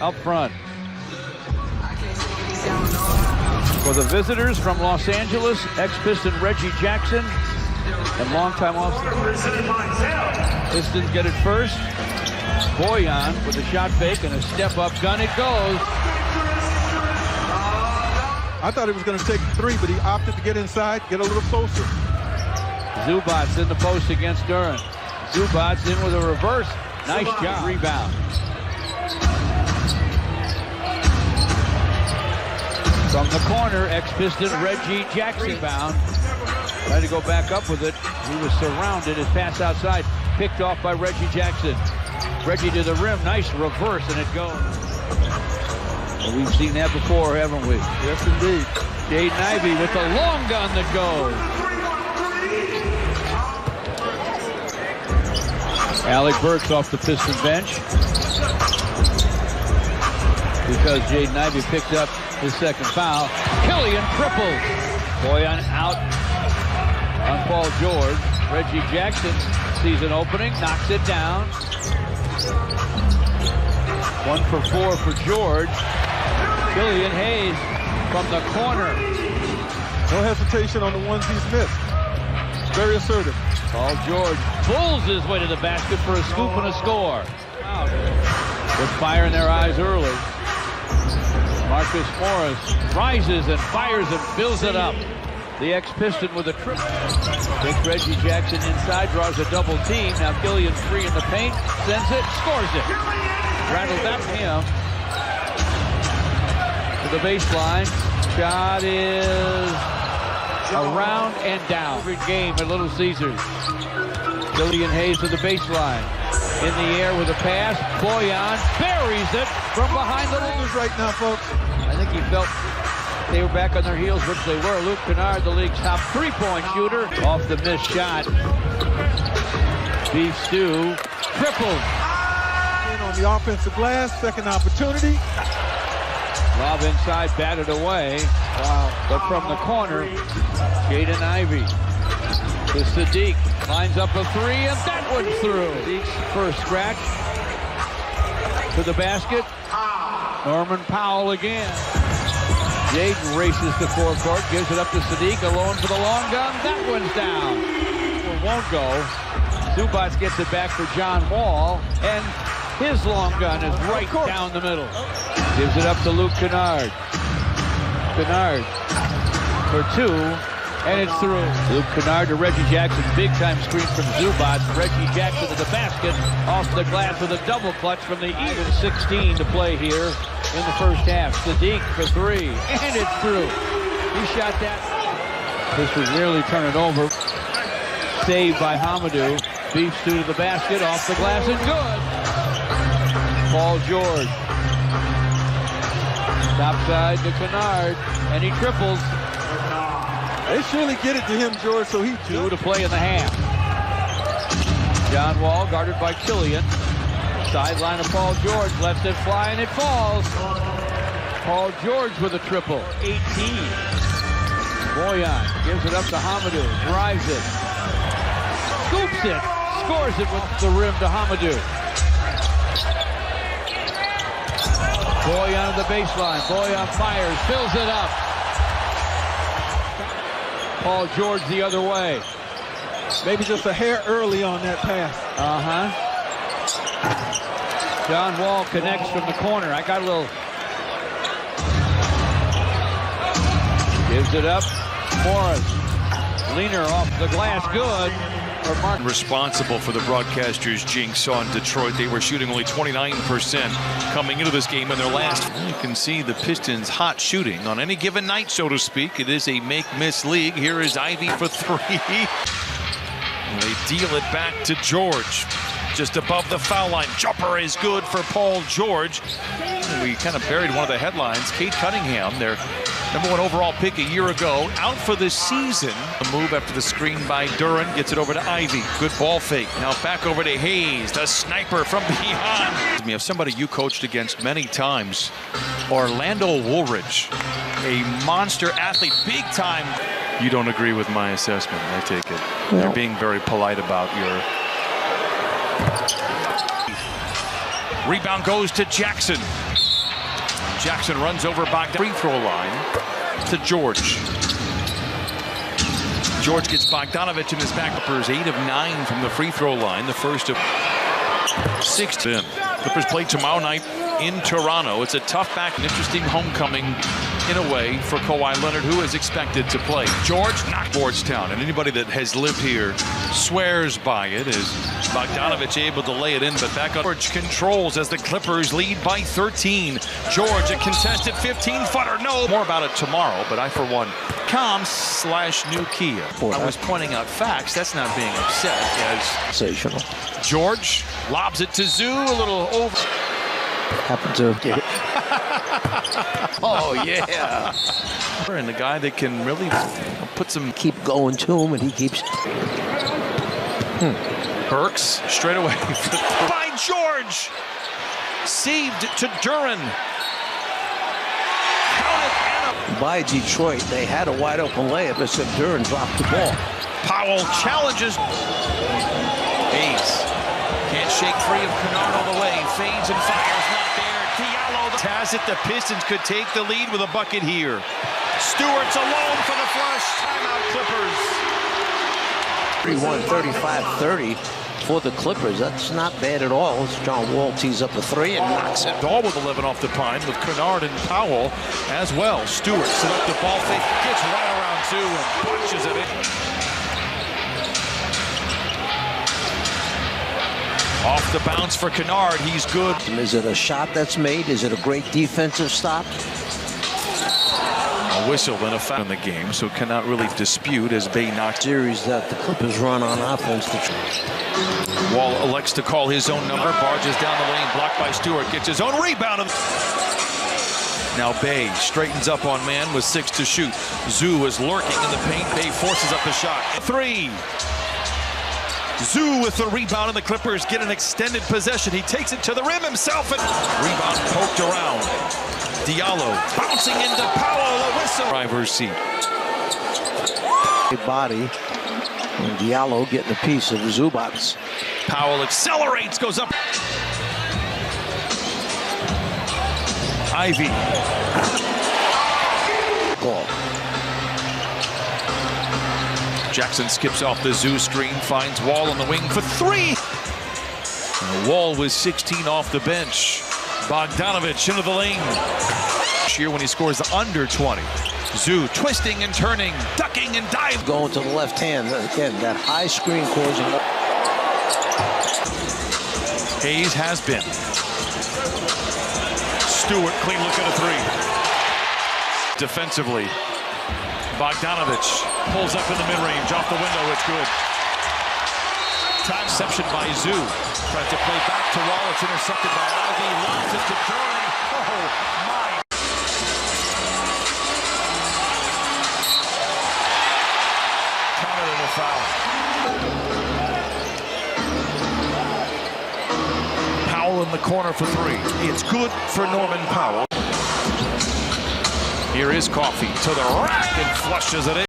Up front. For the visitors from Los Angeles, ex-Piston Reggie Jackson and longtime Austin. Pistons get it first. Boyan with a shot fake and a step-up gun. It goes. I thought he was going to take 3, but he opted to get inside, get a little closer. Zubac's in the post against Duran. Zubac's in with a reverse. Nice job. Rebound. From the corner, ex-Piston Reggie Jackson. Rebound. Tried to go back up with it. He was surrounded. His pass outside. Picked off by Reggie Jackson. Reggie to the rim. Nice reverse, and it goes. Well, we've seen that before, haven't we? Yes, indeed. Jaden Ivey with the long gun that goes. Alec Burks off the Piston bench because Jaden Ivey picked up his second foul. Killian triples. Boyan out on Paul George. Reggie Jackson sees an opening, knocks it down. 1 for 4 for George. Killian Hayes from the corner. No hesitation on the ones he's missed. Very assertive. Paul George pulls his way to the basket for a scoop and a score. With fire in their eyes early. Marcus Morris rises and fires and fills it up. The ex-Piston with a triple. Takes Reggie Jackson inside, draws a double team. Now Killian free in the paint, sends it, scores it. Rattled up him to the baseline. Shot is around and down. Every game at Little Caesars. Killian Hayes to the baseline. In the air with a pass. Boyan buries it from behind the line. Right now, folks. I think he felt they were back on their heels, which they were. Luke Kennard, the league's top 3-point shooter. Off the missed shot. Beef Stew tripled. On the offensive glass, second opportunity. Lob inside, batted away. Wow. But from the corner, Jaden Ivey to Sadiq. Lines up a 3, and that one's through. Sadiq's first scratch to the basket. Norman Powell again. Jaden races to forecourt, gives it up to Sadiq, alone for the long gun. That one's down. It won't go. Zubac gets it back for John Wall, and his long gun is right down the middle. Gives it up to Luke Kennard. Kennard for 2, and it's through. Luke Kennard to Reggie Jackson. Big-time screen from Zubac. Reggie Jackson to the basket. Off the glass with a double clutch from the even 16 to play here in the first half. Sadiq for 3, and it's through. He shot that. This would nearly turn it over. Saved by Hamidou. Beef Stew to the basket. Off the glass and good. Paul George. Top side to Kennard, and he triples. They surely get it to him, George, so he 2 to play in the half. John Wall guarded by Killian. Sideline of Paul George, lets it fly, and it falls. Paul George with a triple, 18. Boyan gives it up to Hamidou, drives it, scoops it, scores it with the rim to Hamidou. Boyan on the baseline. Boyan fires, fills it up. Paul George the other way. Maybe just a hair early on that pass. John Wall connects from the corner. I got a little. Gives it up. Morris. Leaner off the glass. Good. Responsible for the broadcasters' jinx on Detroit. They were shooting only 29% coming into this game in their last. You can see the Pistons hot shooting on any given night, so to speak. It is a make-miss league. Here is Ivey for 3. And they deal it back to George. Just above the foul line. Jumper is good for Paul George. And we kind of buried one of the headlines. Kate Cunningham, their #1 overall pick a year ago, out for the season. A move after the screen by Duran, gets it over to Ivey. Good ball fake. Now back over to Hayes, the sniper from beyond. We have somebody you coached against many times, Orlando Woolridge, a monster athlete, big time. You don't agree with my assessment, I take it. No. You're being very polite about your... Rebound goes to Jackson. Jackson runs over Bogdanovich. Free throw line to George. George gets Bogdanovich in his back. Clippers 8 of 9 from the free throw line. The first of 6. Clippers play tomorrow night in Toronto. It's a tough back, an interesting homecoming in a way for Kawhi Leonard, who is expected to play. George, not Georgetown, and anybody that has lived here swears by it. Is Bogdanovich able to lay it in, but back up. George controls as the Clippers lead by 13. George, a contested 15-footer. No. More about it tomorrow, but I, for one, com/new Kia. I was pointing out facts. That's not being upset. As sensational. George lobs it to Zoo, a little over. Happened to get it. Oh, yeah. And the guy that can really put some... Keep going to him, and he keeps... Burks straight away by George. Saved to Duren. By Detroit, they had a wide open layup, except Duren dropped the ball. Powell challenges. Hayes can't shake free of Kennard all the way. Fades and fires, not there. Diallo has it. The Pistons could take the lead with a bucket here. Stewart's alone for the flush. Timeout Clippers. 31-35-30 for the Clippers. That's not bad at all. John Wall tees up a 3 and knocks it. All with 11 off the pine with Kennard and Powell as well. Stewart set up the ball fake, gets right around 2 and punches it in. Off the bounce for Kennard. He's good. Is it a shot that's made? Is it a great defensive stop? A whistle and a foul in the game, so cannot really dispute as Bay knocks. Series that the Clippers run on offense. Wall elects to call his own number. Barges down the lane, blocked by Stewart. Gets his own rebound. Now Bay straightens up on man with 6 to shoot. Zoo is lurking in the paint. Bay forces up the shot. 3. Zoo with the rebound, and the Clippers get an extended possession. He takes it to the rim himself, and rebound poked around. Diallo bouncing into Powell, a whistle. Driver's seat. Body, and Diallo getting a piece of Zubac's. Powell accelerates, goes up. Ivy. Ball. Jackson skips off the Zoo screen, finds Wall on the wing for 3. And Wall was 16 off the bench. Bogdanovich into the lane. Here when he scores under 20. Zoo twisting and turning, ducking and diving. Going to the left hand. Again, that high screen causing. Hayes has been. Stewart, clean look at a 3. Defensively. Bogdanovich pulls up in the mid-range, off the window, it's good. Time reception by Zoo. Tries to play back to Wall, it's intercepted by Ivy, lobs it to Duren. Oh, my. Counter and a foul. Powell in the corner for 3. It's good for Norman Powell. Here is Coffey to the rack and flushes it in.